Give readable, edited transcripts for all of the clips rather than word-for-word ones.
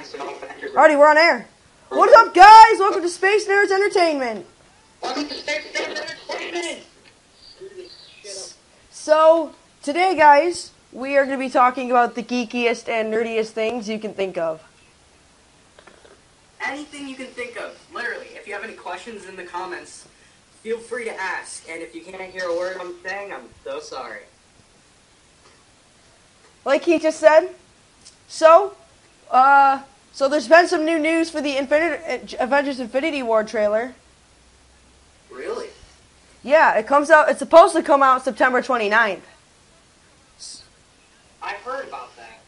Alrighty, we're on air. What is up, guys? Welcome to Space Nerds Entertainment. Welcome to Space Nerds Entertainment. So, today, guys, we are going to be talking about the geekiest and nerdiest things you can think of. Anything you can think of, literally. If you have any questions in the comments, feel free to ask. And if you can't hear a word I'm saying, I'm so sorry. Like he just said. So there's been some new news for the Avengers Infinity War trailer. Really? Yeah, it comes out. It's supposed to come out September 29th. I heard about that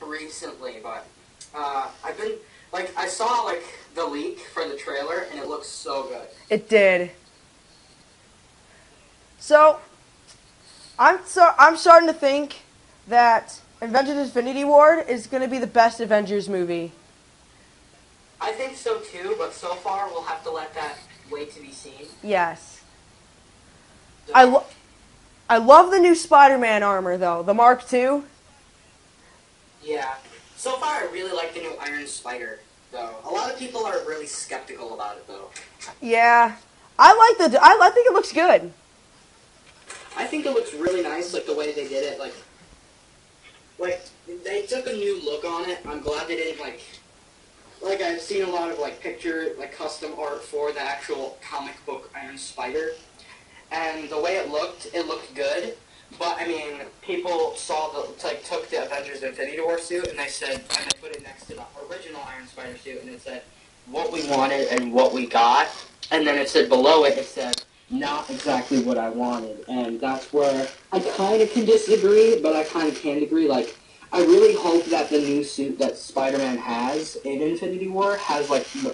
recently, but I saw the leak for the trailer, and it looks so good. It did. So I'm starting to think that Avengers Infinity War is going to be the best Avengers movie. I think so too, but so far we'll have to let that wait to be seen. Yes. So, I love the new Spider-Man armor, though. The Mark II. yeah. So far, I really like the new Iron Spider, though. A lot of people are really skeptical about it, though. Yeah. I think it looks good. I think it looks really nice, the way they did it. They took a new look on it. I'm glad they didn't, I've seen a lot of, custom art for the actual comic book Iron Spider. And the way it looked good. But, people took the Avengers Infinity War suit, and they put it next to the original Iron Spider suit, and it said what we wanted and what we got. And then it said below it said, not exactly what I wanted. And that's where I kind of can disagree, but I kind of can agree. I really hope that the new suit that Spider-Man has in Infinity War has,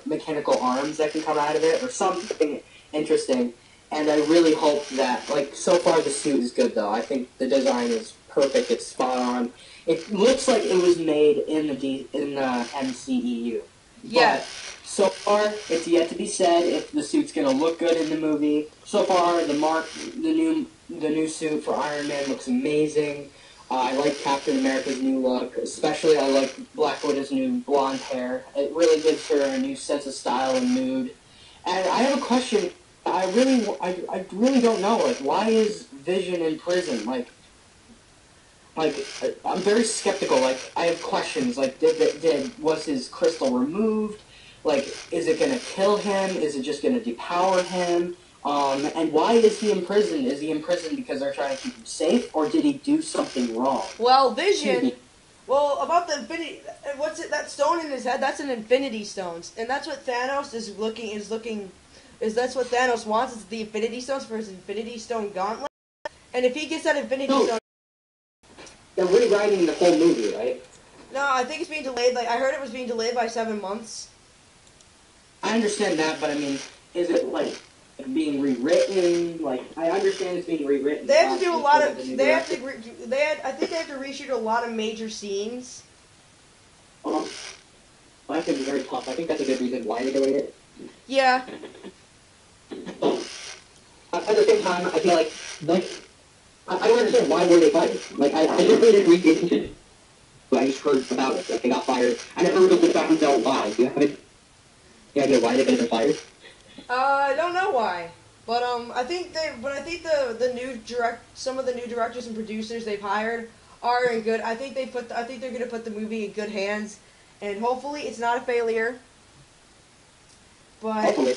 mechanical arms that can come out of it, or something interesting. And I really hope that, so far the suit is good, though. I think the design is perfect. It's spot on. It looks like it was made in the MCEU. Yeah. But so far, it's yet to be said if the suit's going to look good in the movie. So far, the new suit for Iron Man looks amazing. I like Captain America's new look. Especially, I like Black Widow's new blonde hair. It really gives her a new sense of style and mood. And I have a question. I really don't know. Why is Vision in prison? I'm very skeptical. I have questions. Was his crystal removed? Is it gonna kill him? Is it just gonna depower him? And why is he in prison? Is he in prison because they're trying to keep him safe, or did he do something wrong? Well, Vision. Well, about the Infinity, what's it? That stone in his head. That's an Infinity Stones, and that's what Thanos is looking. That's what Thanos wants, is the Infinity Stones for his Infinity Stone gauntlet. And if he gets that Infinity Stone... They're rewriting the whole movie, right? No, I think it's being delayed. I heard it was being delayed by 7 months. I understand that, but is it, being rewritten? I understand it's being rewritten. They have to do a lot of... I think they have to reshoot a lot of major scenes. Well, that's going to be very tough. I think that's a good reason why they're doing it. Yeah. At the same time, I feel I don't understand why were they fired. I just didn't read it. I just heard about it. They got fired. I never really found out why. Do you have any idea why they've been fired? I don't know why, but I think some of the new directors and producers they've hired are in good. I think they're gonna put the movie in good hands, and hopefully it's not a failure. But Hopefully.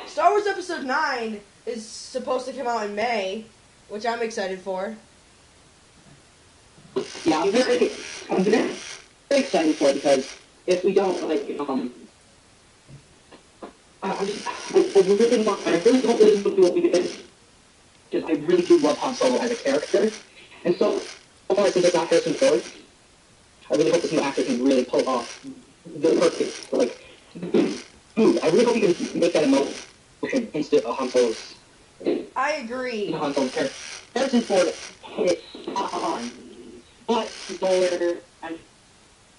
Star Wars Episode 9 is supposed to come out in May, which I'm excited for. Yeah, I'm very excited for it because if we don't, I really hope this movie will be good because I really do love Han Solo as a character. And so far, since it's not Harrison Ford, I really hope this new actor can really pull off the perfect, move. I really hope he can make that emotion instead of Han Solo's. I agree. Han Solo's character. Harrison Ford hit on. But they're, and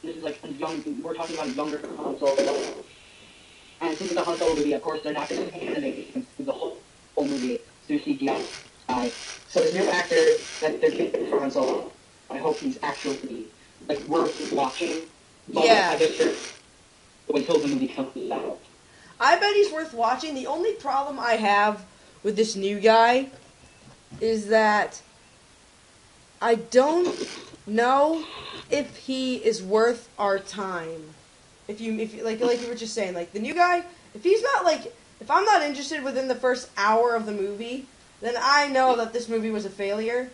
this is we're talking about a younger Han Solo. And since it's a Han Solo movie, of course, they're not going to animate the whole movie through CGI. So this new actor that they're getting for Han Solo, I hope he's actually, worth watching. But Yeah. I guess until the movie comes out. I bet he's worth watching. The only problem I have with this new guy is that I don't know if he is worth our time. If you like you were just saying, like the new guy, if he's not like, if I'm not interested within the first hour of the movie, then I know that this movie was a failure.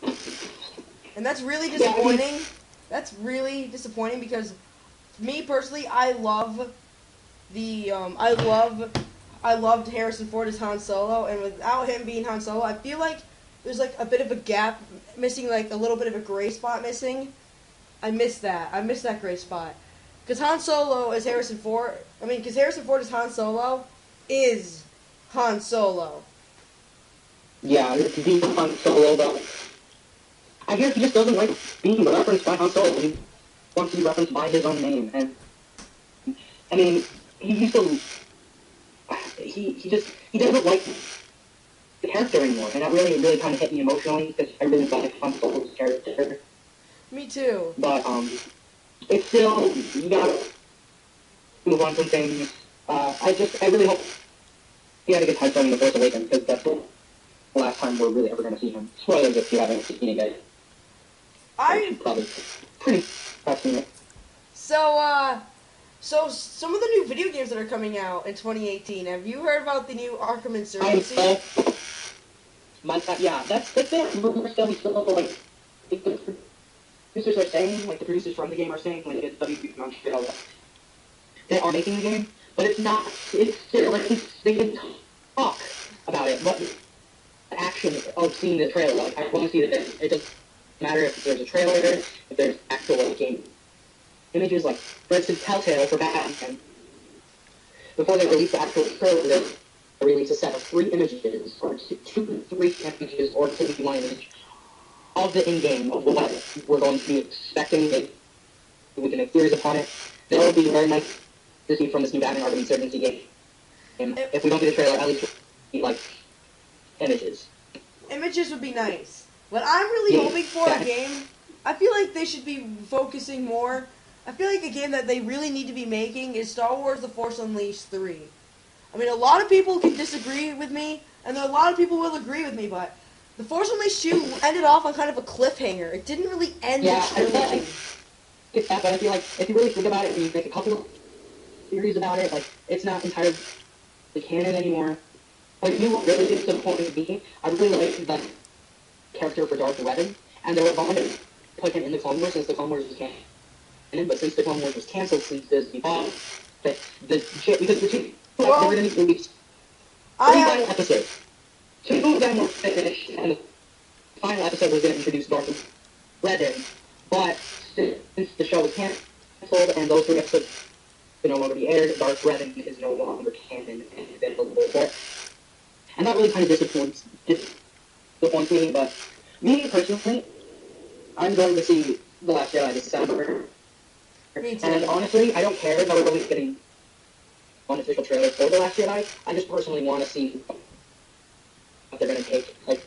And that's really disappointing. That's really disappointing because me personally, I loved Harrison Ford as Han Solo, and without him being Han Solo, I feel like there's like a bit of a gap missing, like a little bit of a gray spot missing. I miss that. I miss that gray spot. Because Han Solo as Harrison Ford, because Harrison Ford as Han Solo is Han Solo. Yeah, it's being Han Solo, though. I guess he just doesn't like being referenced by Han Solo. He wants to be referenced by his own name, and I mean, he doesn't like the character anymore, and that really kind of hit me emotionally because I really like Han Solo's character. Me too. But it's still, you gotta move on from things. I really hope he had a good time starting The Force Awakens because that's the last time we're really ever going to see him. Spoilers if you haven't seen it yet. Probably pretty fascinating. So some of the new video games that are coming out in 2018. Have you heard about the new Arkham Insurgency? Yeah, that's it. Rumors that we still like the producers are saying, like the producers from the game are saying, like it's WB on shit all that. They are making the game, but it's not. It's still like they can talk about it, but the action of seeing the trailer, like I want to see the thing. It doesn't matter if there's a trailer, if there's actual game images, like for instance Telltale for Batman. Before they release the actual trailer, they release a set of 3 images, or 2 to 3 images, or 2 to 1 image of the in-game of what we're going to be expecting. We can make theories upon it. That would be very nice to see from this new Batman Arkham Insurgency game. And if we don't get a trailer, at least like images. Images would be nice. What I'm really hoping for a game, I feel like they should be focusing more. I feel like a game that they really need to be making is Star Wars The Force Unleashed 3. I mean, a lot of people can disagree with me, and a lot of people will agree with me, but The Force Unleashed 2 ended off on kind of a cliffhanger. It didn't really end the trilogy. But I feel like if you really think about it, and you make a couple of theories about it, like, it's not entirely the canon anymore. Like, you really disappointed me. I really liked the character for Darth Revan, and they were going to put him in the Clone Wars since the Clone Wars was canon, but since the Clone Wars was canceled, since Disney bought it, because the two were going to be released 3 final episodes. 2 of them were finished, and the final episode was going to introduce Darth Revan, but since the show was canceled and those 3 episodes can no longer be aired, Darth Revan is no longer canon and available for it. And that really kind of disappoints me, but me personally, I'm going to see The Last Jedi this December. And honestly, I don't care if we're really getting an official trailer for The Last Jedi. I just personally want to see what they're going to take. Like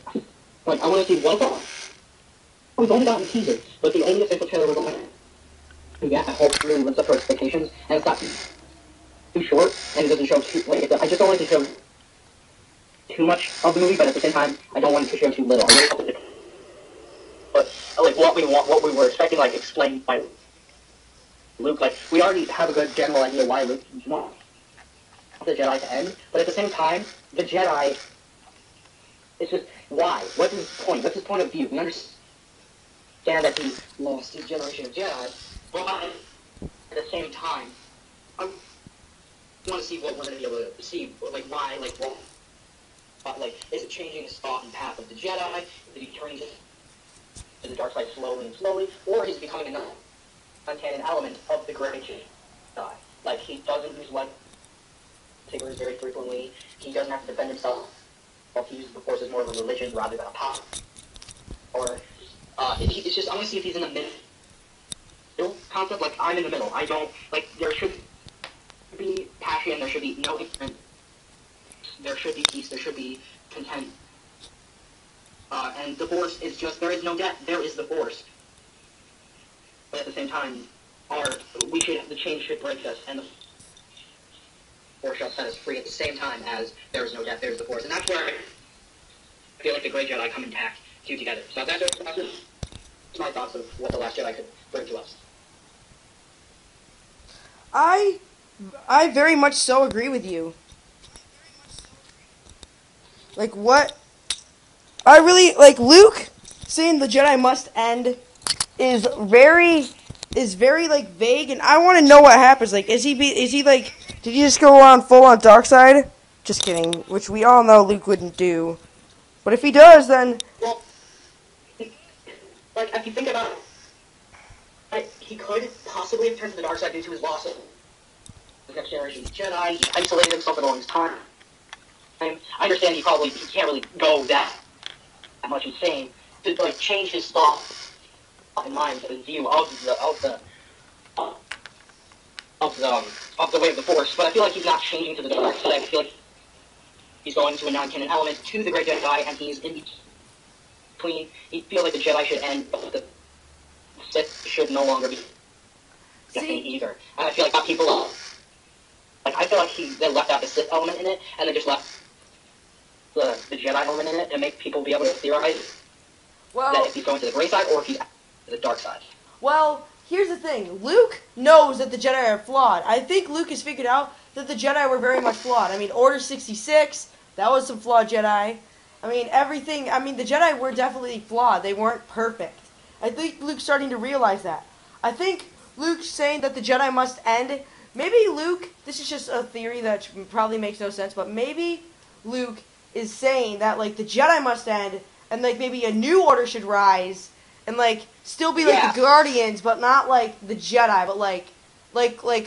I want to see what we've only gotten a teaser, but the only official trailer we're going to get, I hope really lives up to our expectations, and it's not too short, and it doesn't show too, I just don't like to show too much of the movie, but at the same time, I don't want it to show too little. I really hope it, but like what we were expecting, like explained by Luke, like we already have a good general idea why Luke wants the Jedi to end, but at the same time, the Jedi, it's just why? What's his point? What's his point of view? We understand that he lost his generation of Jedi, but at the same time, I want to see what we're going to be able to see, like why, like what. Like, is it changing his thought and path of the Jedi? Is he turning to the dark side slowly and slowly? Or is he becoming an uncanon element of the great Jedi? Like, he doesn't use lightsabers very frequently. He doesn't have to defend himself. He uses the Force as more of a religion rather than a power. Or, it's just, I want to see if he's in the middle concept. Like, I'm in the middle. I don't, like, there should be passion, there should be no ignorance. There should be peace, there should be content. And the Force is just, there is no death, there is the Force. but at the same time, the change should break us, and the Force shall set us free at the same time as there is no death, there is the Force. And that's where I feel like the Great Jedi come intact two together. So that's my thoughts of what The Last Jedi could bring to us. I very much so agree with you. Like what? I really like Luke saying the Jedi must end is very like vague, and I want to know what happens. Like, is he like? Did he just go on full on dark side? Just kidding. Which we all know Luke wouldn't do. But if he does, then Well, like if you think about it, like, he could possibly have turned to the dark side due to his loss of the next generation Jedi. He isolated himself at all his time. I understand he can't really go that much insane to like change his thought and mind and view of the way of the Force. But I feel like he's not changing to the dark side. I feel like he's going to a non-canon element to the Great Jedi, and he's in between. He feels like the Jedi should end, but the Sith should no longer be either. And I feel like people like I feel like they left out the Sith element in it, and they just left the Jedi element in it, and make people be able to theorize that if he's going to the gray side or if he's to the dark side. Well, here's the thing. Luke knows that the Jedi are flawed. I think Luke has figured out that the Jedi were very much flawed. I mean, Order 66, that was some flawed Jedi. I mean, the Jedi were definitely flawed. They weren't perfect. I think Luke's starting to realize that. I think Luke's saying that the Jedi must end. Maybe Luke, this is just a theory that probably makes no sense, but maybe Luke is saying that, like, the Jedi must end, and, like, maybe a new order should rise, and, like, still be like the Guardians, but not like the Jedi, but like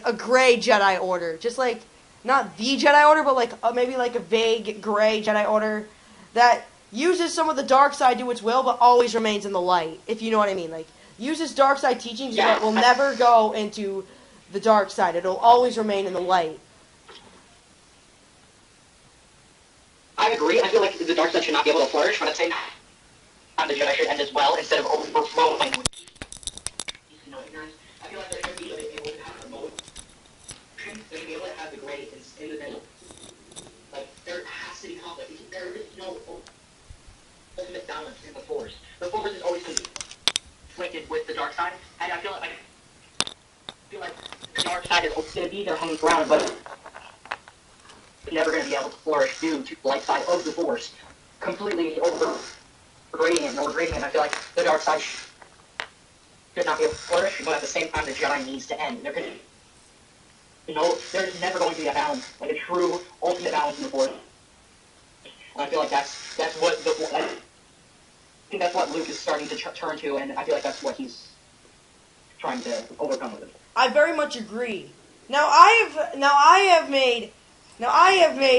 a gray Jedi Order. Just like not the Jedi Order, but like maybe like a vague gray Jedi Order that uses some of the dark side to its will, but always remains in the light. If you know what I mean, like uses dark side teachings, but will never go into the dark side. It'll always remain in the light. I agree. I feel like the dark side should not be able to flourish, but at the same time, the Jedi should end as well instead of overflowing with ignorance. I feel like there should be able to have a motion. There should be able to have the gray in the middle. Like, there has to be conflict. There is no ultimate balance in the Force. The Force is always conflicted with the dark side, and I feel like the dark side is always going to be there hanging around, but it's never going to be able to flourish due to the light side of the Force completely overrating it. I feel like the dark side should not be able to flourish, but at the same time, the Jedi needs to end. There's never going to be a balance, like a true ultimate balance in the Force. And I feel like that's what I think that's what Luke is starting to turn to, and I feel like that's what he's trying to overcome with it. I very much agree. Now I have made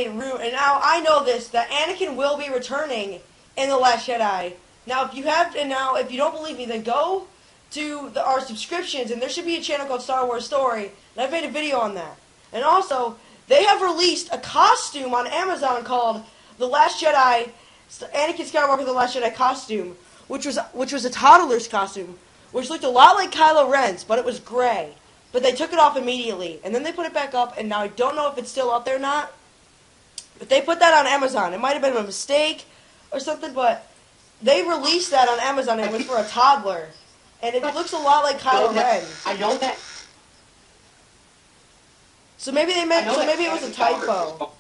room, and now I know this, that Anakin will be returning in The Last Jedi. Now, if you don't believe me, then go to our subscriptions, and there should be a channel called Star Wars Story, and I've made a video on that. And also, they have released a costume on Amazon called The Last Jedi, Anakin Skywalker The Last Jedi costume, which was a toddler's costume, which looked a lot like Kylo Ren's, but it was gray. But they took it off immediately, and then they put it back up, and now I don't know if it's still up there or not. But they put that on Amazon. It might have been a mistake or something, but they released that on Amazon, and it was for a toddler. And it looks a lot like Kylo Ren. I know that. So maybe it was a typo.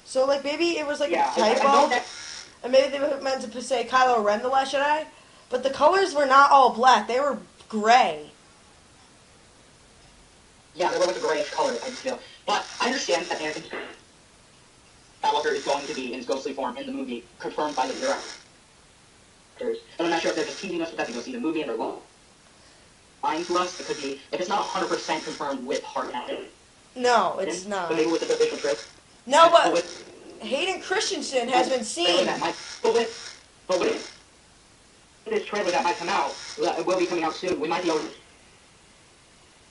So, like, maybe it was like a typo. And maybe they were meant to say Kylo Ren The Last Jedi. But the colors were not all black. They were gray. Yeah, they were like a grayish color, I feel. But I understand that Anakin Skywalker is going to be in his ghostly form in the movie, confirmed by the directors. And I'm not sure if they're just teasing us with that to go see the movie and they're lying to us. It could be, if it's not 100% confirmed with Hart Anakin. No, it's not. But maybe with the official trip. No, but Hayden Christensen has been seen. But with this trailer that might come out, it will be coming out soon, we might be able to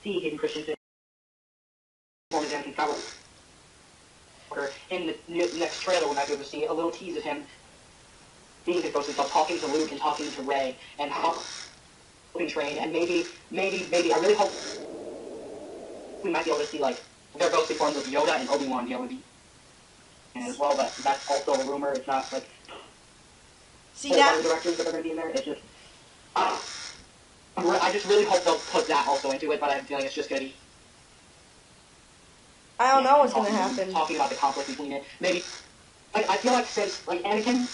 see Hayden Christensen form as Anakin Skywalker. In the next trailer, we might be able to see a little tease of him being his ghostly self, talking to Luke and talking to Rey, and how been trained, and maybe, I really hope we might be able to see, like, their ghostly forms of Yoda and Obi-Wan be able to be in as well, but that's also a rumor. It's not, like, See that? the directors that are going to be in there. It's just, I just really hope they'll put that also into it, but I have a feeling it's just going to be... I don't know what's gonna happen. Talking about the conflict between it. Maybe, like, I feel like since, like, Anakin,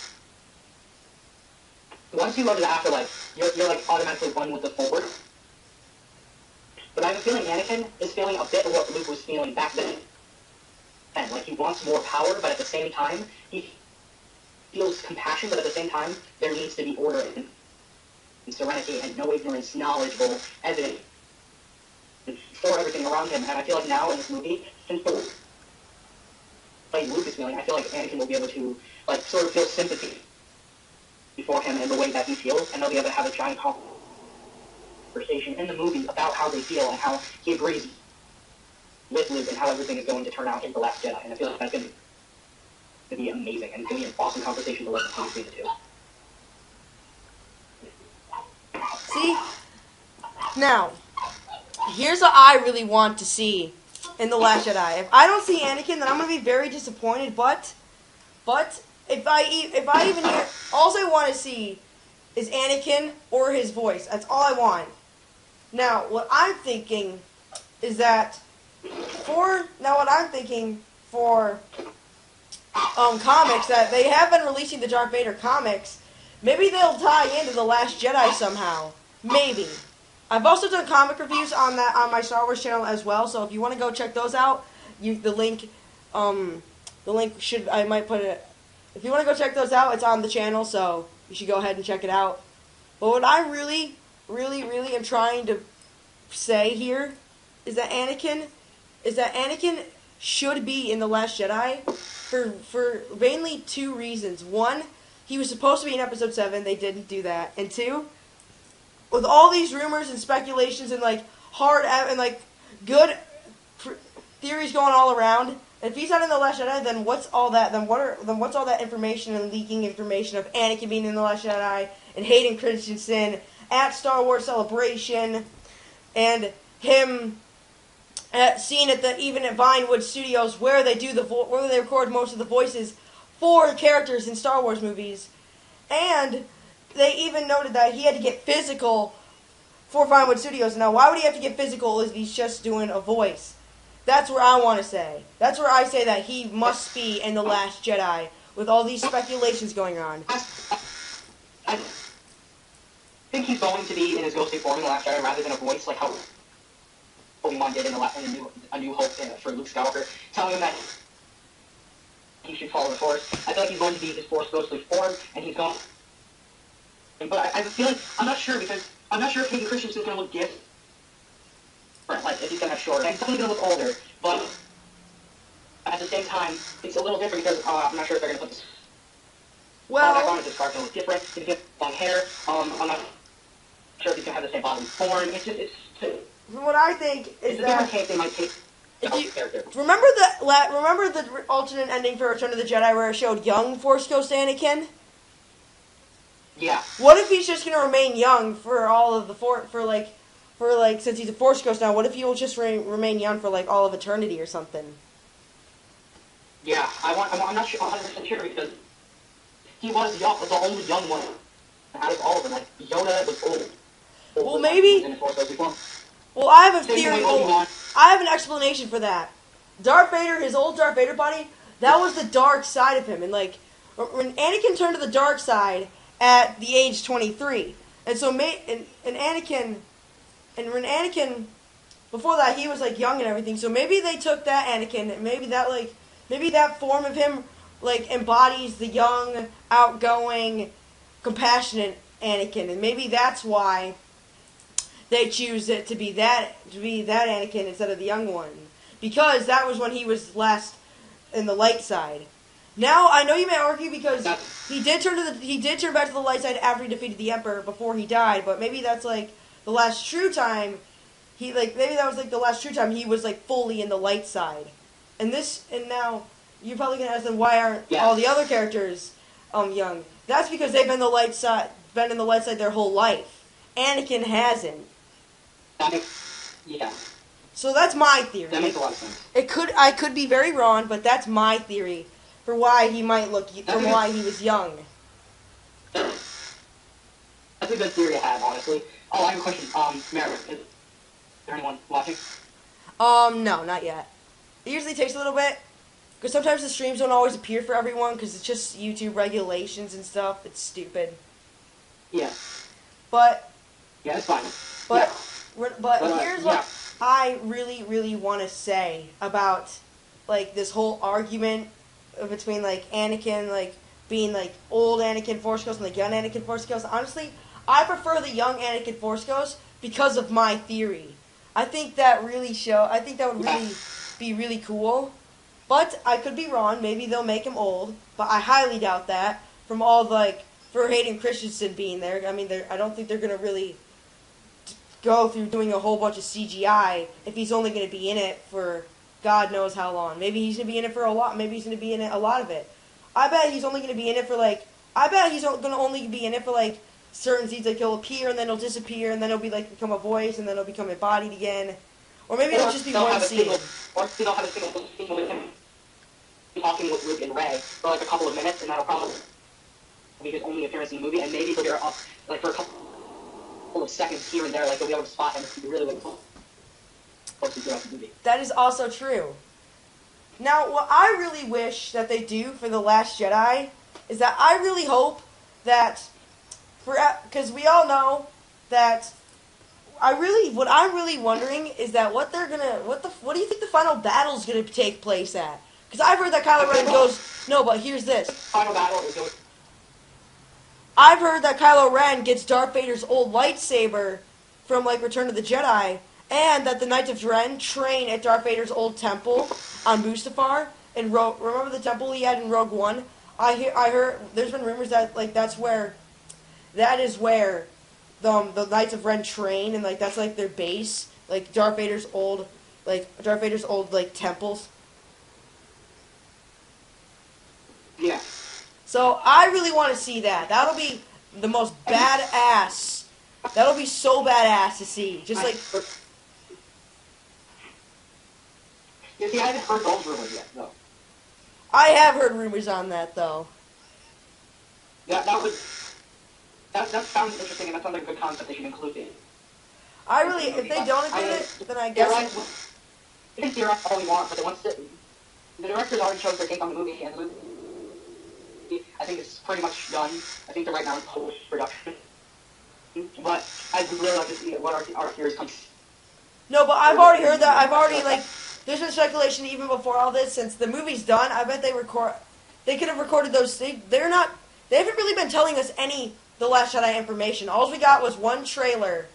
once you go to the afterlife, you're like, automatically one with the Force. But I have a feeling Anakin is feeling a bit of what Luke was feeling back then. And, like, he wants more power, but at the same time, he feels compassion, but at the same time, there needs to be order and serenity and no ignorance, knowledgeable, evidence for everything around him. And I feel like now in this movie, since like Luke is feeling, I feel like Anakin will be able to, like, sort of feel sympathy for him in the way that he feels, and they'll be able to have a giant conversation in the movie about how they feel and how he agrees with Luke and how everything is going to turn out in The Last Jedi. And I feel like that's going to be amazing, and it's going to be an awesome conversation to listen to between the two. See? Now, here's what I really want to see in The Last Jedi. If I don't see Anakin, then I'm going to be very disappointed, but if I even hear, all I want to see is Anakin or his voice. That's all I want. Now, what I'm thinking is for comics, that they have been releasing the Darth Vader comics, maybe they'll tie into The Last Jedi somehow. Maybe. I've also done comic reviews on my Star Wars channel as well, so if you want to go check those out, the link should, I might put it, if you want to go check those out, it's on the channel, so you should go ahead and check it out. But what I really, really, really am trying to say here is that Anakin should be in The Last Jedi for mainly two reasons. One, he was supposed to be in Episode 7, they didn't do that. And two, with all these rumors and speculations and, like, good theories going all around, if he's not in The Last Jedi, then what's all that? Then what's all that information and leaking information of Anakin being in The Last Jedi and Hayden Christensen at Star Wars Celebration and him seen even at Vinewood Studios where they record most of the voices for characters in Star Wars movies, and they even noted that he had to get physical for Vinewood Studios. Now, why would he have to get physical if he's just doing a voice? That's where I want to say. That's where I say that he must be in The Last Jedi with all these speculations going on. I think he's going to be in his ghostly form in The Last Jedi rather than a voice, like how Obi-Wan did in A New Hope for Luke Skywalker, telling him that he should follow the Force. I feel like he's going to be his Force ghostly form, and he's going. But I have a feeling, I'm not sure if Hayden Christensen's going to look different. Like, if he's going to have shorter. He's definitely going to look older, but at the same time, it's a little different because I'm not sure if they're going to put this. Well, I wanted this car to look different. He's going to get long hair. I'm not sure if he's going to have the same bodily form. what I think is it's a that different case they might take. remember the alternate ending for Return of the Jedi where it showed young Force Ghost Anakin? Yeah. What if he's just gonna remain young for all of the since he's a Force Ghost now? What if he will just remain young for like all of eternity or something? Yeah, I'm not sure 100% sure because he was young, the only young one out of all of them. Like Yoda was old. Well, maybe. Well, I have a theory. I have an explanation for that. Darth Vader, his old Darth Vader body, that was the dark side of him, and like when Anakin turned to the dark side at the age 23, and so Anakin before that he was like young and everything. So maybe they took that Anakin, maybe that form of him like embodies the young, outgoing, compassionate Anakin, and maybe that's why they choose it to be that Anakin instead of the young one, because that was when he was last in the light side. Now I know you may argue because he did turn back to the light side after he defeated the Emperor before he died, but maybe that's like the last true time he was like fully in the light side. And now you're probably gonna ask them, why aren't all the other characters young? That's because they've been in the light side their whole life. Anakin hasn't. Yeah, So that's my theory. that makes a lot of sense. I could be very wrong, but that's my theory for why he might look, from why he was young. That's a good theory to have, honestly. Oh, I have a question. Mary, is there anyone watching? No, not yet. It usually takes a little bit, because sometimes the streams don't always appear for everyone, because it's just YouTube regulations and stuff. It's stupid. Yeah. But, Yeah, it's fine. but, Yeah. but here's what I really, really want to say about, like, this whole argument between, like, Anakin, like, being, like, old Anakin Force Ghost and, like, young Anakin Force Ghost. Honestly, I prefer the young Anakin Force Ghost because of my theory. I think that would really be really cool. But I could be wrong. Maybe they'll make him old. But I highly doubt that. From all, like, for Hayden Christensen being there. I mean, I don't think they're going to really go through doing a whole bunch of CGI if he's only going to be in it for God knows how long. Maybe he's going to be in it for a lot. Maybe he's going to be in it a lot of it. I bet he's only going to be in it for, like, certain scenes. Like, he'll appear and then he'll disappear and then he'll be, like, become a voice and then he'll become embodied again. Or maybe it'll just be one scene. Or they'll have a single scene with him talking with Luke and Rey for, like, a couple of minutes, and that'll probably be his only appearance in the movie, and maybe he'll be up, like, for a couple of seconds here and there, like, they'll be able to spot him if you really look closely throughout the movie. That is also true. Now, what I really wish that they do for The Last Jedi is that I really hope that, because we all know that, what I'm really wondering is that what do you think the final battle's gonna take place at? Because I've heard that Kylo Ren goes, no, but here's this. Final battle is going. I've heard that Kylo Ren gets Darth Vader's old lightsaber from, like, Return of the Jedi, and that the Knights of Ren train at Darth Vader's old temple on Mustafar. And remember the temple he had in Rogue One? I heard there's been rumors that, like, that is where the Knights of Ren train, and, like, that's, like, their base, like Darth Vader's old like temples. Yeah. So I really want to see that. That'll be the most badass. That'll be so badass to see. Just like. You see, I haven't heard those rumors yet, though. I have heard rumors on that, though. That sounds interesting, and that sounds like a good concept they should include it. If they don't include it, then I guess. You can theorize all we want, but the directors already chose their take on the movie, and the movie, I think it's pretty much done. I think they're right now in post-production. But I'd really like to see what our theories come. No, but I've already heard that. There's been speculation even before all this, since the movie's done. I bet they could have recorded those. They haven't really been telling us any The Last Jedi information. All we got was one trailer,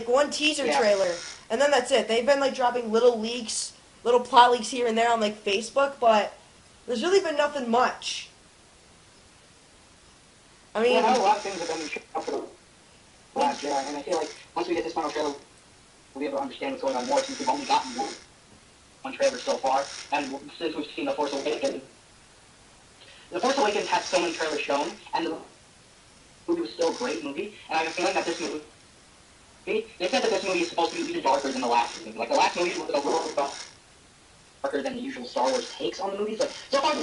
one teaser trailer, and then that's it. They've been, like, dropping little leaks, little plot leaks here and there on, like, Facebook, but there's really been nothing much. I mean, a lot of things have been shown for The Last Jedi, and I feel like once we get this final trailer, we'll be able to understand what's going on more, since we've only gotten one trailer so far, and since we've seen The Force Awakens. The Force Awakens had so many trailers shown, and the movie was still a great movie, and I have a feeling that this movie, they said that this movie is supposed to be even darker than the last movie. Like, the last movie was a little bit darker than the usual Star Wars takes on the movies. Like, so far,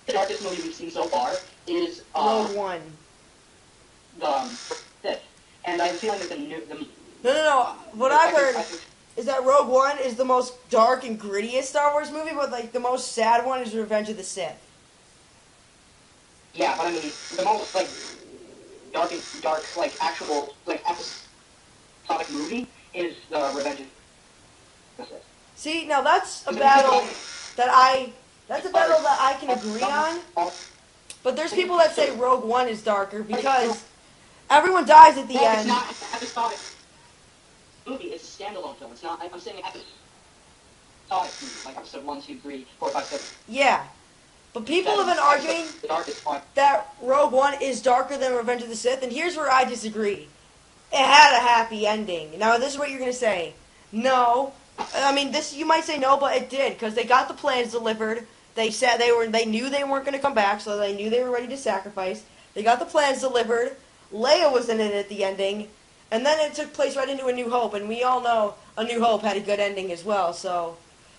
the darkest movie we've seen so far is Rogue One. The fifth. And I have a feeling that No. What I've heard is that Rogue One is the most dark and grittiest Star Wars movie, but, like, the most sad one is Revenge of the Sith. Yeah, but I mean, the most, like, dark, like, actual, like, episodic movie is the Revenge of the Sith. See, now that's a battle that I can agree on. But there's people that say Rogue One is darker because everyone dies at the end. It's not an episodic movie. It's a standalone film. It's not. I'm saying an episodic movie, like episode 1, 2, 3, 4, 5, 6. Yeah, but people have been arguing that Rogue One is darker than Revenge of the Sith, and here's where I disagree. It had a happy ending. Now this is what you're gonna say. No, I mean this. You might say no, but it did because they got the plans delivered. They said they knew they weren't going to come back, so they knew they were ready to sacrifice. They got the plans delivered. Leia was in it at the ending, and then it took place right into A New Hope, and we all know A New Hope had a good ending as well. So,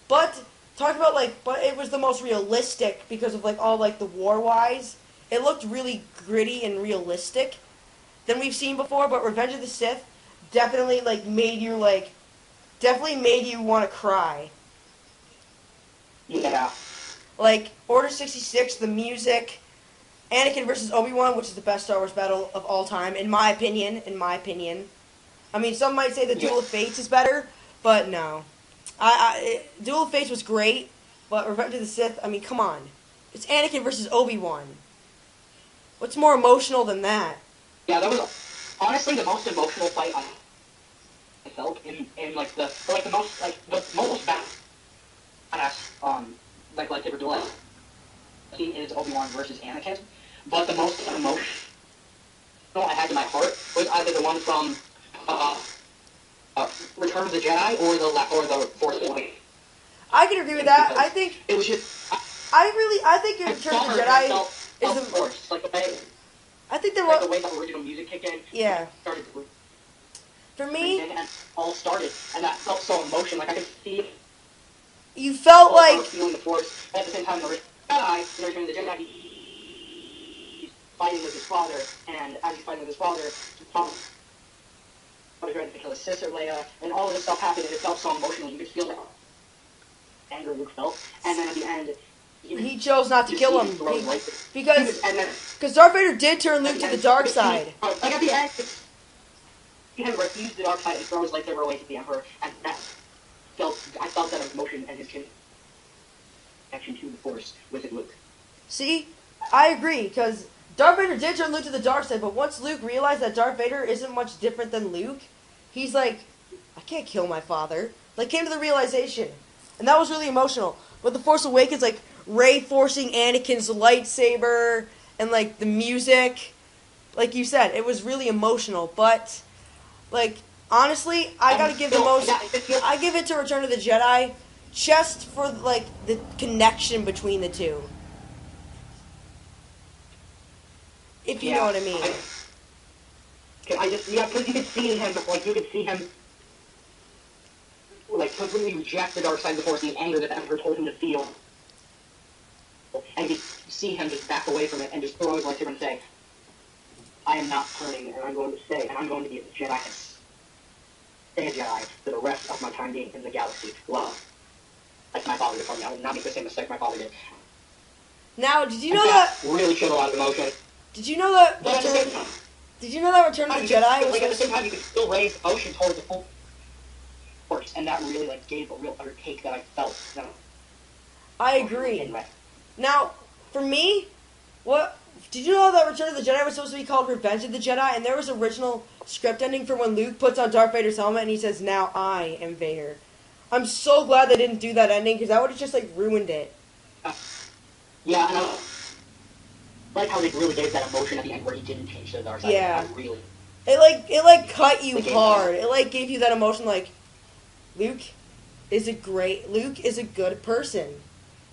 but talk about but it was the most realistic because of all the war wise. It looked really gritty and realistic than we've seen before. But Revenge of the Sith definitely definitely made you want to cry. Yeah. Order 66, the music, Anakin versus Obi-Wan, which is the best Star Wars battle of all time, in my opinion. I mean, some might say the Duel of Fates is better, but no. Duel of Fates was great, but Revenge of the Sith, I mean, come on. It's Anakin versus Obi-Wan. What's more emotional than that? Yeah, that was honestly the most emotional fight I felt in the most badass lightsaber duel is Obi-Wan versus Anakin. But the most emotional I had in my heart was either the one from Return of the Jedi or the Force Awakens. I can agree with that. I think it was just. I think Return of the Jedi is the force. The way. I think the way the original music kicked in. Yeah. Started to for me, and all started, and that felt so emotional. I could see. You felt feeling the force, and at the same time, the Jedi, Return of the Jedi, he's fighting with his father, and as he's fighting with his father, trying to kill his sister Leia, and all of this stuff happened, and it felt so emotional. You could feel the anger Luke felt, and then at the end, he chose not to kill him because Darth Vader did turn Luke to the dark side. At the end, he had refused the dark side and throw his lightsaber away to the Emperor, and I felt that emotion and his connection to the Force with Luke. See, I agree, because Darth Vader did turn Luke to the dark side, but once Luke realized that Darth Vader isn't much different than Luke, he's like, I can't kill my father. Came to the realization. And that was really emotional. But The Force Awakens, Rey forcing Anakin's lightsaber, and, the music, like you said, it was really emotional. But, honestly, I gotta give I give it to Return of the Jedi, just for, the connection between the two. If you know what I mean. Because you could see him, completely reject the dark side of the Force, the anger that the Emperor told him to feel. And you see him just back away from it and just throw his lightsaber and say, I am not turning, and I'm going to stay, and I'm going to be a Jedi, stay a Jedi for the rest of my time being in the galaxy. Well, like my father did for me. I will not make the same mistake my father did. Now, did you know that... really showed a lot of emotion. Did you know that... Did you know that Return of the Jedi was... at the same time, you could still raise emotion towards the Force, and that really, gave a real undertake that I felt. I agree. Now, for me, did you know that Return of the Jedi was supposed to be called Revenge of the Jedi, and there was original script ending for when Luke puts on Darth Vader's helmet and he says, now I am Vader. I'm so glad they didn't do that ending, because that would have just, ruined it. Yeah, and I like how they really gave that emotion at the end where he didn't change to the dark side. Yeah. Really. It cut you hard. It, gave you that emotion, Luke is a good person.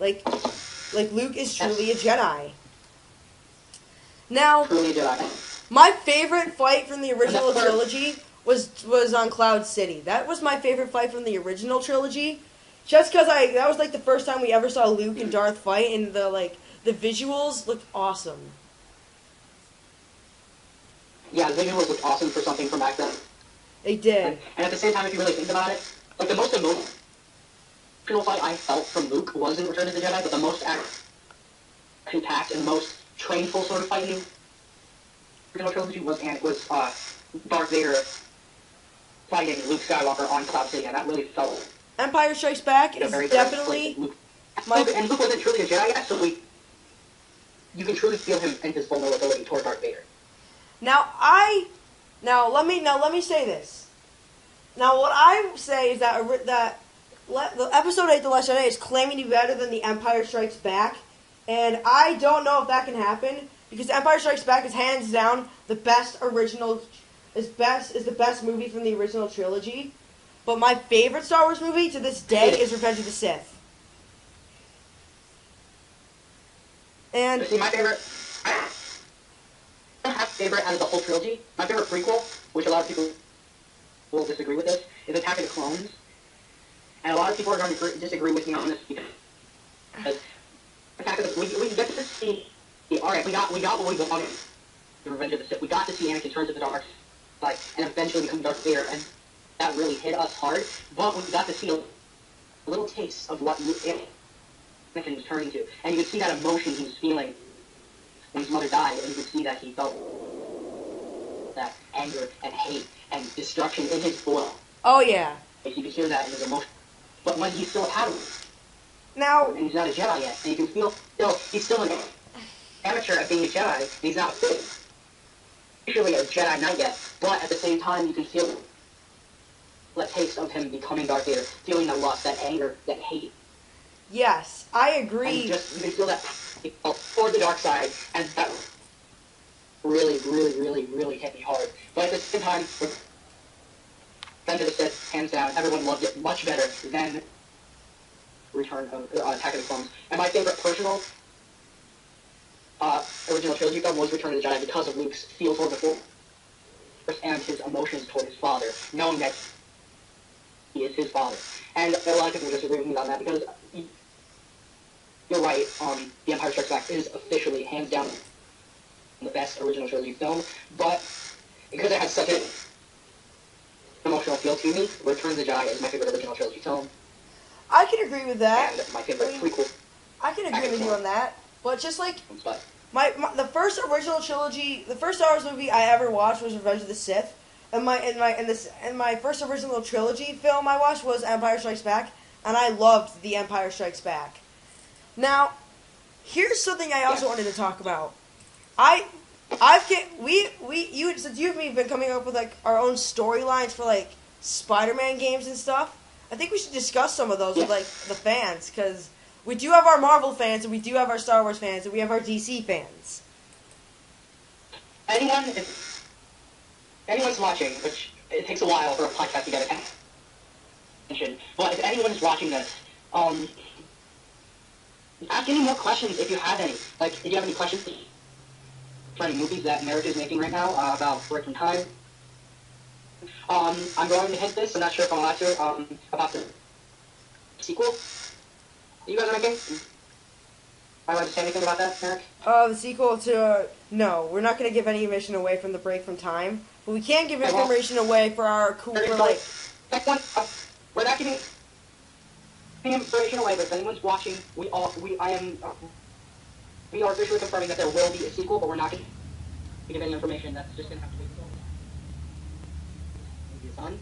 Luke is truly a Jedi. Now, my favorite fight from the original trilogy was on Cloud City. That was my favorite fight from the original trilogy, just because that was the first time we ever saw Luke and Darth fight, and the visuals looked awesome. Yeah, the visuals looked awesome for something from back then. They did. And at the same time, if you really think about it, the most emotional fight I felt from Luke was in Return of the Jedi, but the most action-packed and most trainful sort of fight in the original trilogy was Darth Vader fighting Luke Skywalker on Cloud City, and that really felt... Empire Strikes Back is definitely... And Luke wasn't truly a Jedi yet, so you can truly feel him and his vulnerability toward Darth Vader. Now let me say this. Now, what I say is that the Episode 8, The Last Jedi, is claiming to be better than The Empire Strikes Back, and I don't know if that can happen, because Empire Strikes Back is hands down the best is the best movie from the original trilogy. But my favorite Star Wars movie to this day is Revenge of the Sith. And see, my favorite. I don't have favorite out of the whole trilogy, my favorite prequel, which a lot of people will disagree with this, is Attack of the Clones. And a lot of people are going to disagree with me on this because Attack of the we get to see. Alright, we got what we wanted. The Revenge of the Sith. We got to see Anakin turn to the dark side and eventually become Darth Vader, and that really hit us hard. But we got to see a little taste of what Anakin was turning to, and you could see that emotion he was feeling when his mother died, and you could see that he felt that anger and hate and destruction in his blood. Oh yeah. You could hear that in his emotion. But when he's still a Padawan, Now, and he's not a Jedi yet, and you can feel he's still an amateur at being a Jedi, and he's not officially a Jedi Knight yet, but at the same time you can feel that taste of him becoming Darth Vader, feeling that lust, that anger, that hate. yes, I agree. And you can feel that for the dark side, and that really, really, really, really hit me hard. But at the same time, Revenge of the Sith, hands down, everyone loved it much better than Return of Attack of the Clones. And my favorite personal original trilogy film was Return of the Jedi because of Luke's feel toward the Force and his emotions toward his father, knowing that he is his father. And a lot of people disagree with me on that because you're right, The Empire Strikes Back is officially, hands down, the best original trilogy film, but because it has such an emotional feel to me, Return of the Jedi is my favorite original trilogy film. I can agree with that. And my favorite prequel. I can agree with you on that. But just like But the first original trilogy, the first Star Wars movie I ever watched was Revenge of the Sith, and my first original trilogy film I watched was Empire Strikes Back, and I loved The Empire Strikes Back. Now, here's something I also wanted to talk about. Since you and me have been coming up with like our own storylines for like Spider-Man games and stuff, I think we should discuss some of those with like the fans, because we do have our Marvel fans, and we do have our Star Wars fans, and we have our DC fans. if anyone's watching, which it takes a while for a podcast to get attention, but if anyone is watching this, ask any more questions if you have any. Like, if you have any questions for any movies that America is making right now about Breaking Time, I'm going to hint this, I'm not sure if I'm allowed to, about the sequel that you guys are making. Am I allowed to say anything about that, Eric? The sequel to, no, we're not going to give any information away from the Break from Time, but we can give information away for our cool, for like... Next one, we're not giving information away, but if anyone's watching, we are officially confirming that there will be a sequel, but we're not going to give any information. That's just going to have to wait until the movie is done.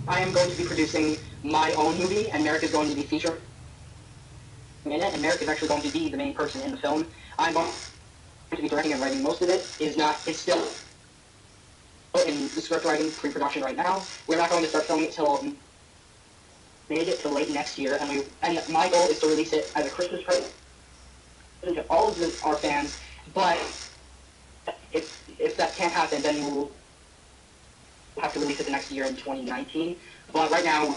I am going to be producing my own movie, and Merrick is going to be featured in it, and Merrick is actually going to be the main person in the film. I'm going to be directing and writing most of it. It's still in the script writing pre-production right now. We're not going to start filming it till till late next year, and my goal is to release it as a Christmas present to all of our fans. But if that can't happen, then we'll have to release it the next year in 2019. But right now,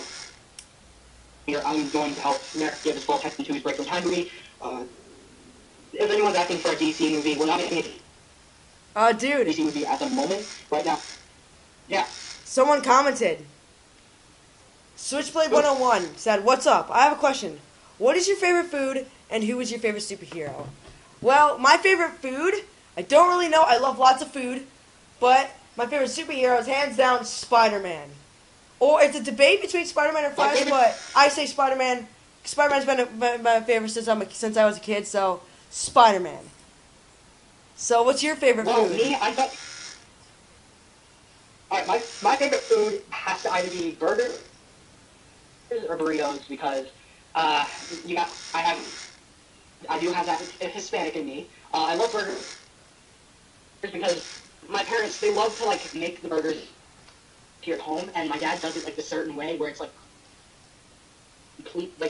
I'm going to help Merrick give his full attention to his Break from Time movie. If anyone's asking for a DC movie, we're not making a dude. DC movie at the moment. Right now. Yeah. Someone commented. Switchblade 101 said, "What's up? I have a question. What is your favorite food, and who is your favorite superhero?" Well, my favorite food, I don't really know. I love lots of food, but my favorite superhero is hands down Spider-Man. Or it's a debate between Spider-Man and Flash, but I say Spider-Man. Spider-Man's been my favorite since I was a kid, so Spider-Man. So, what's your favorite food? Me, I thought... Alright, my favorite food has to either be burgers or burritos, because I do have that Hispanic in me. I love burgers because my parents, they love to like make the burgers here at home, and my dad does it like a certain way where it's like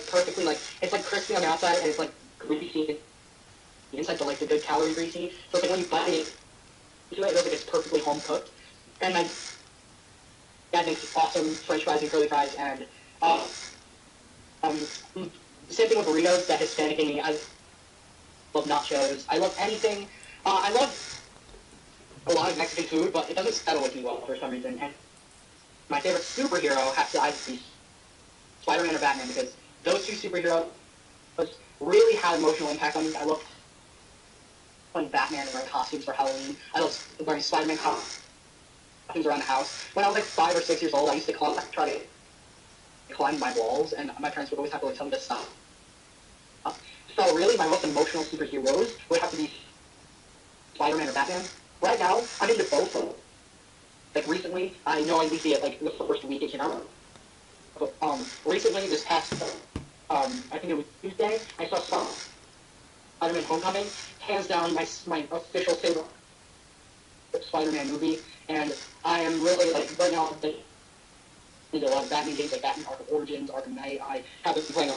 perfectly, like it's like crispy on the outside and it's like greasy inside, but like the good calorie greasy. So it's like when you bite into it, it looks like it's perfectly home cooked. And my dad makes awesome French fries and curly fries, and same thing with burritos. That Hispanic in me, I love nachos. I love anything. I love a lot of Mexican food, but it doesn't settle with me well for some reason. And my favorite superhero has to either be Spider-Man or Batman, because those two superheroes really had emotional impact on me. I love playing Batman and wearing costumes for Halloween. I love wearing Spider-Man costumes around the house. When I was like 5 or 6 years old, I used to try to climb my walls, and my parents would always have to like tell me to stop. So really, my most emotional superheroes would have to be Spider-Man or Batman. Right now, I'm into both. Like recently, I know I didn't see it like the first week it came out. But recently, this past, I think it was Tuesday, I saw Spider-Man Homecoming. Hands down, my official favorite Spider-Man movie, and I am really like right now. Into a lot of Batman games like Batman Arkham Origins, Arkham Knight. I have been playing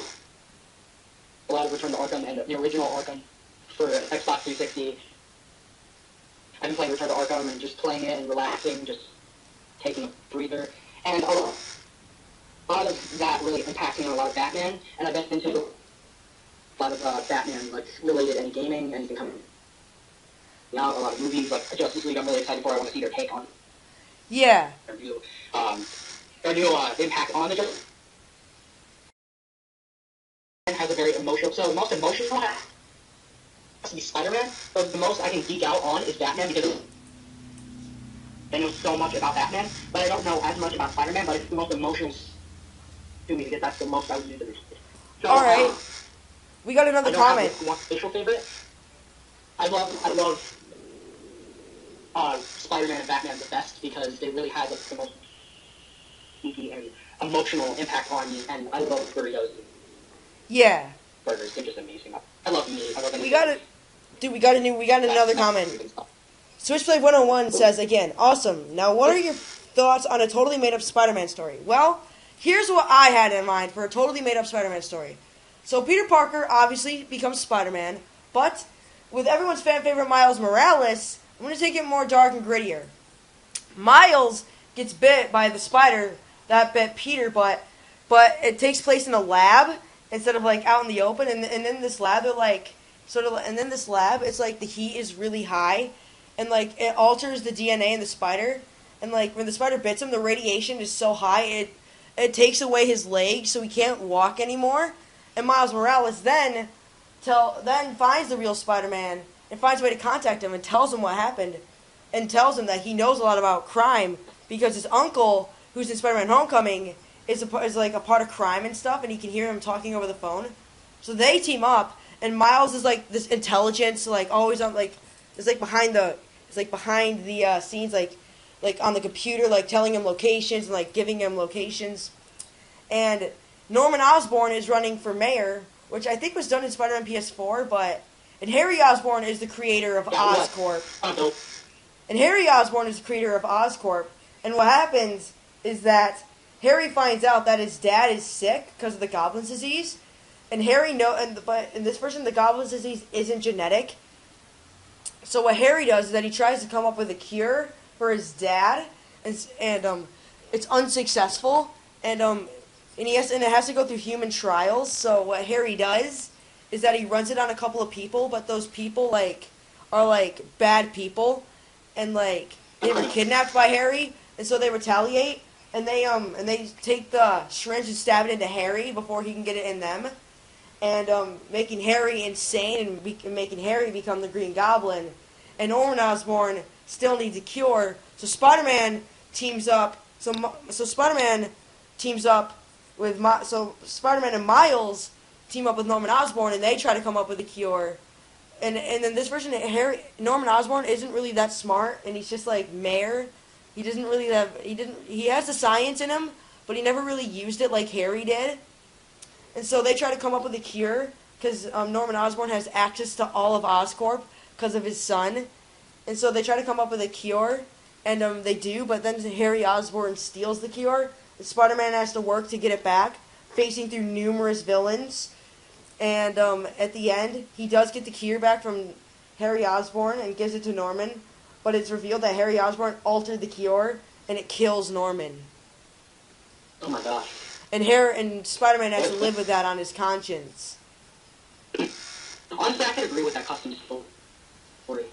a lot of Return to Arkham and the original Arkham for Xbox 360. I've been playing Return to Arkham and just playing it and relaxing, just taking a breather. And a lot of that really impacting on a lot of Batman, and I've been into a lot of Batman, like, related any gaming, anything coming out, a lot of movies, like Justice League I'm really excited for. I want to see their take on Yeah. their new impact on the Justice League. Has a very emotional, so the most emotional has to be Spider-Man, but the most I can geek out on is Batman, because I know so much about Batman, but I don't know as much about Spider-Man, but it's the most emotional to me, because that's the most I would use it. So, Alright. We got another comment. I don't have one official favorite. I love Spider-Man and Batman the best, because they really had like, the most geeky and emotional impact on me, and I love burritos. Yeah. Burgers, they're just amazing. I love meat. I love anything. We got another comment. Switchblade 101 says again, awesome. Now, what are your thoughts on a totally made up Spider-Man story? Well, here's what I had in mind for a totally made up Spider-Man story. So Peter Parker obviously becomes Spider-Man, but with everyone's fan favorite Miles Morales, I'm going to take it more dark and grittier. Miles gets bit by the spider that bit Peter, but it takes place in a lab instead of like out in the open, and in this lab they're like and then this lab, it's like the heat is really high, and like it alters the DNA in the spider, and like when the spider bits him, the radiation is so high it takes away his legs, so he can't walk anymore. And Miles Morales then finds the real Spider-Man and finds a way to contact him and tells him what happened, and tells him that he knows a lot about crime because his uncle, who's in Spider-Man Homecoming, is like a part of crime and stuff, and he can hear him talking over the phone. So they team up, and Miles is like this intelligence, like always on like it's like behind the scenes, like on the computer, like telling him locations and like giving him locations. And Norman Osborn is running for mayor, which I think was done in Spider-Man PS4, and Harry Osborn is the creator of Oscorp. And Harry Osborn is the creator of Oscorp. And what happens is that Harry finds out that his dad is sick because of the Goblin's disease, and but in this version, the Goblin's disease isn't genetic. So what Harry does is that he tries to come up with a cure for his dad, and it's unsuccessful, and it has to go through human trials. So what Harry does is that he runs it on a couple of people, but those people are bad people, and they were kidnapped by Harry, and so they retaliate. And they take the syringe and stab it into Harry before he can get it in them, and making Harry insane and making Harry become the Green Goblin. And Norman Osborn still needs a cure, so Spider-Man teams up. So Spider-Man teams up with Spider-Man and Miles team up with Norman Osborn, and they try to come up with a cure. And in this version, Norman Osborn isn't really that smart, and he's just like mayor. He has the science in him, but he never really used it like Harry did. And so they try to come up with a cure, because Norman Osborn has access to all of Oscorp because of his son. And so they try to come up with a cure, and they do, but then Harry Osborn steals the cure, and Spider-Man has to work to get it back, facing through numerous villains. And at the end, he does get the cure back from Harry Osborn and gives it to Norman. But it's revealed that Harry Osborn altered the cure, and it kills Norman. Oh my gosh. And Spider-Man has to live with that on his conscience. Honestly, I could agree with that custom story.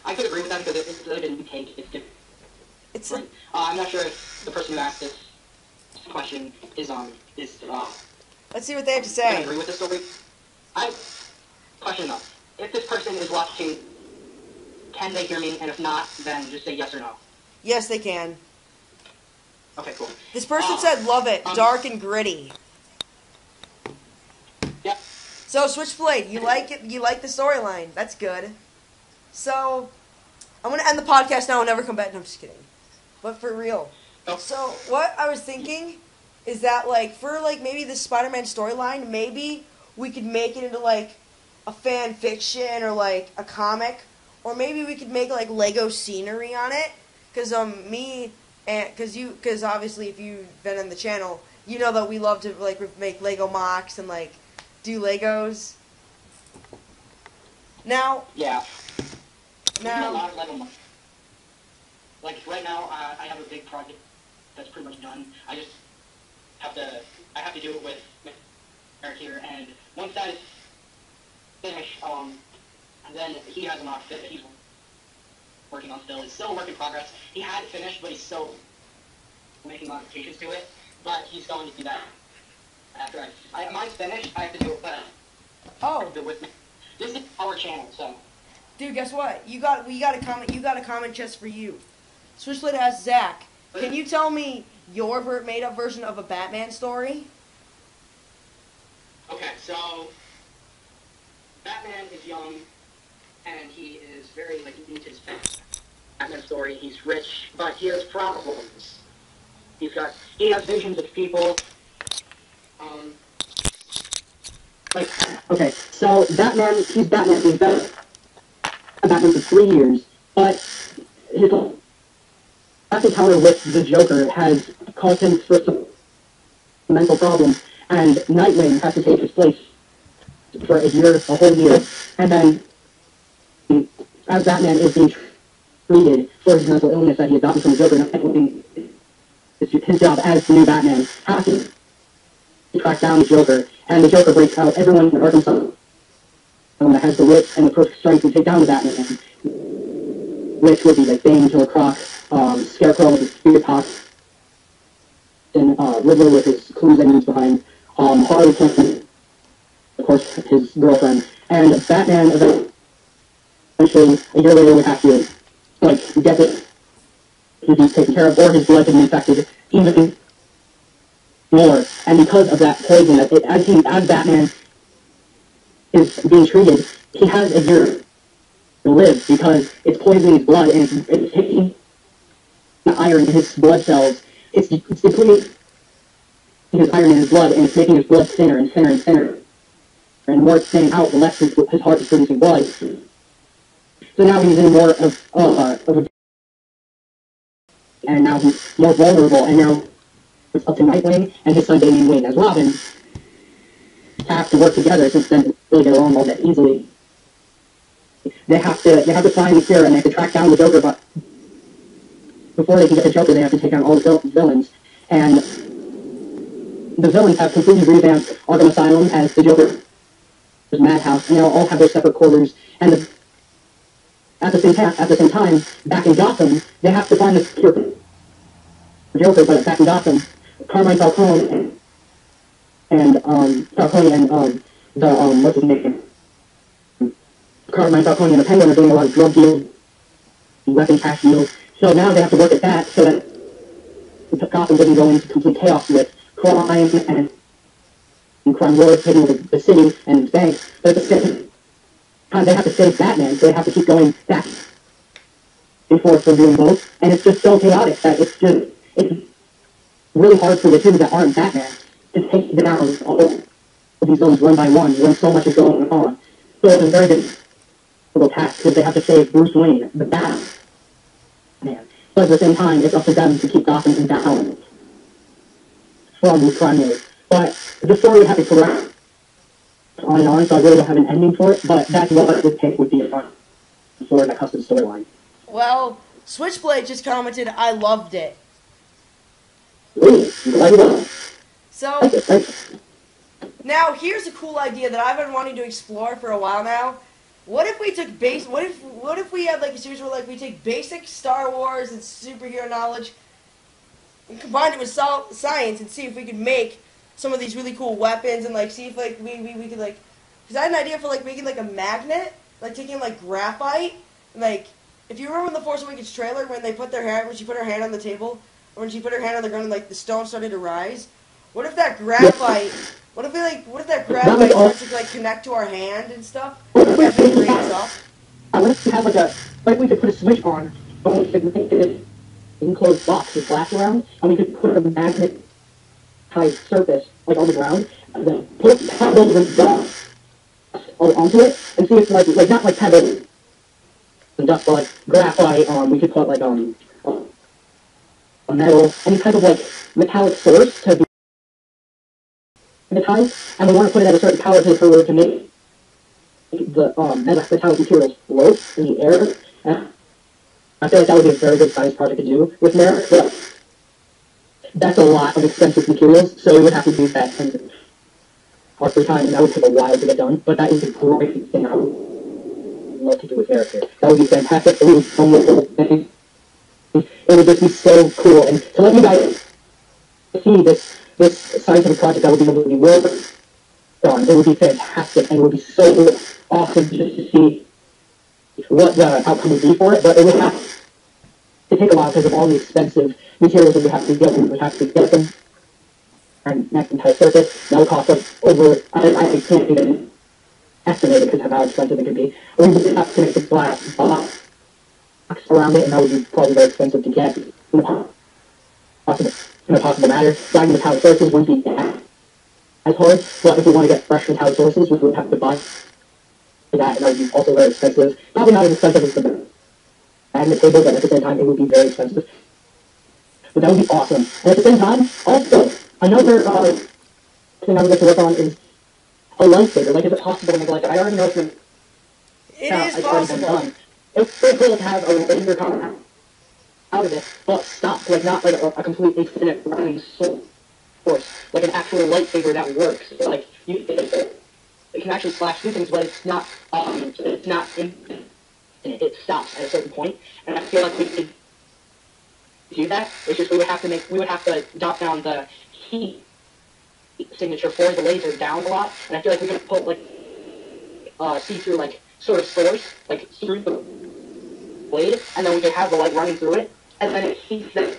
I could agree with that because it's like a new take. It's different. It's a, I'm not sure if the person who asked this question is let's see what they have to gonna say. agree with this story. I question though. If this person is watching, can they hear me? And if not, then just say yes or no. Yes, they can. Okay, cool. This person said, "Love it, dark and gritty." Yep. So Switchblade, you like it? You like the storyline? That's good. So I'm gonna end the podcast now and never come back. No, I'm just kidding. But for real. Oh. So what I was thinking is that like for like maybe the Spider-Man storyline, maybe we could make it into like a fan fiction or like a comic, or maybe we could make like Lego scenery on it. Cause cause obviously if you've been on the channel, you know that we love to like make Lego mocks and like do Legos. Now. Yeah. Now. A lot of Lego. Like right now, I have a big project that's pretty much done. I have to do it with Eric here, and once that is finished, then he has an outfit that he's working on still. It's still a work in progress. He had it finished, but he's still making modifications to it. But he's going to do that after mine's finished. I have to do it, but do it with me. This is our channel, so. Dude, guess what? We got a comment. You got a comment just for you. Switchblade asks Zach, can you tell me your made-up version of a Batman story? Okay, so Batman is young, and he is very into his Batman story. He's rich, but he has problems. He has visions of people. Okay, so he's Batman. He's been Batman for 3 years, but his last encounter with the Joker has caused him for some mental problems, and Nightwing has to take his place for a whole year, and then as Batman is being treated for his mental illness that he has gotten from the Joker, Nightwing, his job as the new Batman, has to track down the Joker, and the Joker breaks out everyone in Arkham Asylum that has the wit and the perfect strength to take down the Batman, which would be like Bane, Killer Croc, Scarecrow with his Spirit Hawk, and Riddler with his clues that he leaves behind, Harley Quinn, of course, his girlfriend, and Batman eventually, a year later, would have to get this disease taken care of, or his blood to be infected even more. And because of that poison, as Batman is being treated, he has a year to live because it's poisoning his blood and it's taking the iron in his blood cells. It's depleting his iron in his blood, and it's making his blood thinner and thinner and thinner. And the more it's thinning out, the less his heart is producing blood. So now he's in more of a, and now he's more vulnerable, and now it's up to Nightwing and his son Damian Wayne as Robin have to work together, since they don't really get along all that easily. They have to find the cure, and they have to track down the Joker, but before they can get the Joker, they have to take down all the villains. And the villains have completely revamped Arkham Asylum as the Joker's madhouse, and they'll all have their separate quarters. And at the same time, back in Gotham, they have to find the cure for the Joker, but back in Gotham, Carmine Falcone and what's his name? Carmine Falcone and the Penguin are doing a lot of drug deals, weapon cash deals. So now they have to work at that so that Gotham doesn't go into complete chaos with crime and crime lords taking over the city and its banks. But at the same time, they have to save Batman, so they have to keep going back and forth for doing both. And it's just so chaotic that it's really hard for the two that aren't Batman to take down all of these villains one by one when so much is going on. So it's a very difficult task because they have to save Bruce Wayne, the Batman. But at the same time, it's up to them to keep Gotham in balance from these crime lords. But the story would have to progress on and on, so I really don't have an ending for it, but that's what this take would be for the custom storyline. Well, Switchblade just commented, I loved it. Ooh, I'm glad you will. So, Now, here's a cool idea that I've been wanting to explore for a while now. What if we took what if we had like a series where like we take basic Star Wars and superhero knowledge and combined it with science and see if we could make some of these really cool weapons and like see if like we could like, because I had an idea for like making like a magnet, like taking like graphite, like if you remember in the Force Awakens trailer when she put her hand on the table, or when she put her hand on the ground and like the stone started to rise. What if that graphite? What if that graphite starts to like connect to our hand and stuff as it rains up? What if we have like we could put a switch on, but we could make it an enclosed box with glass around, and we could put a magnetized surface like on the ground, and then put pebbles and dust onto it, and see if like not like pebbles and dust, but like graphite. We could put like a metal, any type of like metallic source to be magnetized, and we want to put it at a certain power to make the metallic materials float in the air. And I feel like that would be a very good science project to do with merit, but that's a lot of expensive materials, so we would have to do that in our free time, and that would take a while to get done. But that is a great thing I would love to do with merit here. That would be fantastic. It would be so much. It would just be so cool, and to let you guys see this scientific project that would be able to be worked on, it would be fantastic, and it would be so awesome just to see what the outcome would be for it. But it would have to take a while because of all the expensive materials that we have to get. We would have to get them and next entire surface. That would cost us over. I can't even estimate it because of how expensive it could be. We would have to make the glass box around it, and that would be probably very expensive to get. In a possible matter, buying metallic sources wouldn't be as hard, but if we want to get fresh metallic sources, we would have to buy that, and that would be also very expensive. Probably not as expensive as the magnet table, but at the same time, it would be very expensive. But that would be awesome. And at the same time, also, another thing I would like to work on is a lightsaber. Like, is it possible to make like I already know it's been It is possible. It's so cool to have a laser come out of it, but stop, like not like a complete infinite running force, like an actual lightsaber that works. Like it can actually slash through things, but it's not infinite. It stops at a certain point, and I feel like we could do that. It's just we would have to drop down the heat signature for the laser down a lot, and I feel like we could put like see-through like sort of source like through the blade, and then we could have the light running through it, and then it heats that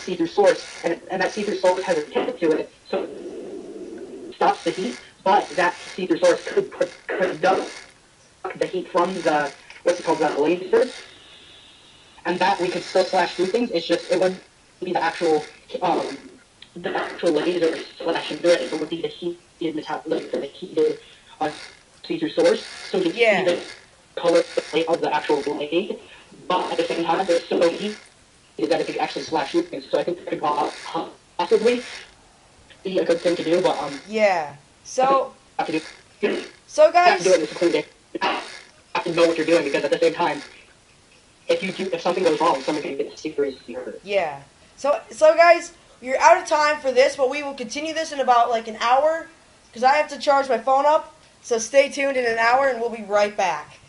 see-through source, and that see-through source has a tip to it, so it stops the heat, but that see-through source could conduct the heat from the, the laser, and that we could still slash through things. It's just, it wouldn't be the actual laser slashing through it, it would be the heated metallic, the heated see-through source, so we can see the color of the actual blade, but at the same time, there's so heat that it could actually slash through things. So I think it could possibly be a good thing to do, but yeah. So have to do guys, you have to do it in a secluded day. You have to know what you're doing, because at the same time, if something goes wrong, someone can get seriously hurt. Yeah. So guys, you're out of time for this, but we will continue this in about like an hour, because I have to charge my phone up. So stay tuned in an hour, and we'll be right back.